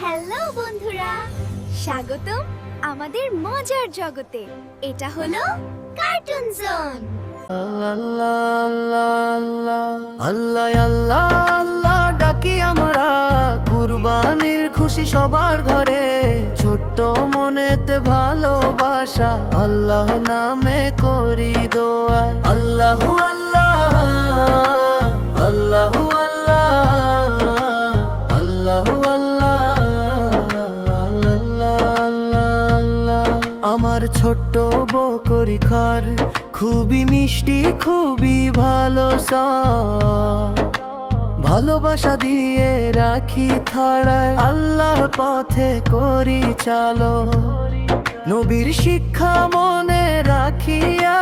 Hello বন্ধুরা, স্বাগতম আমাদের মজার জগতে। এটা হলো কার্টুন জোন। আল্লাহ আল্লাহ আল্লাহ ডাকি আমরা, কুরবানির খুশি সবার ঘরে। ছোট্ট মনেতে ভালোবাসা, আল্লাহ নামে করি দোয়া। আল্লাহ আল্লাহ আল্লাহ আল্লাহ আল্লাহ। আমার ছোট্ট বকরি ঘর খুবই মিষ্টি, খুবই ভালো ভালোবাসা দিয়ে রাখি থাড়ায়, আল্লাহর পথে করি চালো। নবীর শিক্ষা মনে রাখিয়া,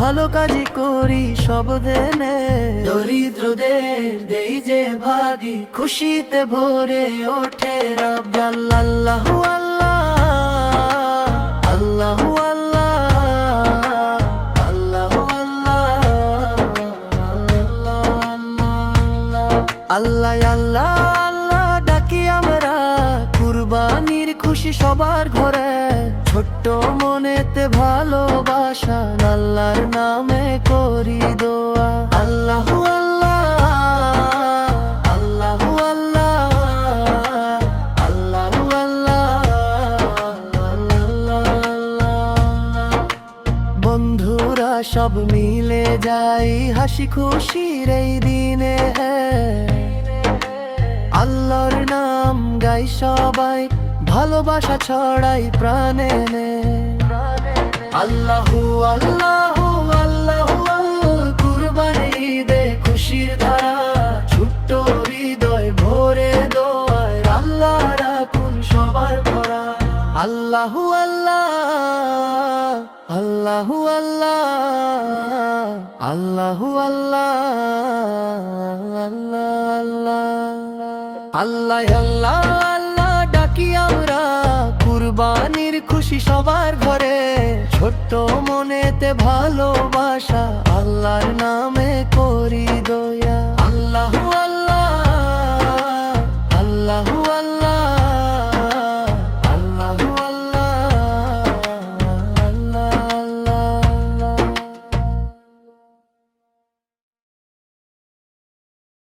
ভালো কাজই করি সব দেনে। দরিদ্রদের দেই যে ভাগি, খুশিতে ভরে ওঠে রব। আল্লাহ আল্লাহ আল্লাহ আল্লাহ আল্লাহ আল্লাহ ডাকি আমরা, কুরবানির খুশি সবার ঘরে। ছোট্ট মনেতে ভালোবাসা, আল্লাহর নামে করি দোয়া। আল্লাহ আল্লাহ আল্লাহ আল্লাহ আল্লাহ। বন্ধুরা সব মিলে যাই হাসি খুশির এই দিনে। আল্লাহর নাম গাই সবাই, ভালোবাসা ছড়াই প্রাণে। আল্লাহু আল্লাহু আল্লাহু, কুরবানি ঈদে খুশির ধারা। ছোট্ট হৃদয় ভরে দোয়ায়, আল্লাহ রাখুন সবার ভরা। আল্লাহু আল্লাহ আল্লাহু আল্লাহ আল্লাহু আল্লাহ আল্লাহ আল্লাহ আল্লাহ ডাকি আমরা, কুরবানির খুশি সবার ঘরে। ছোট্ট মনেতে ভালোবাসা, আল্লাহর নামে করি দয়া। আল্লাহু আল্লাহ আল্লাহু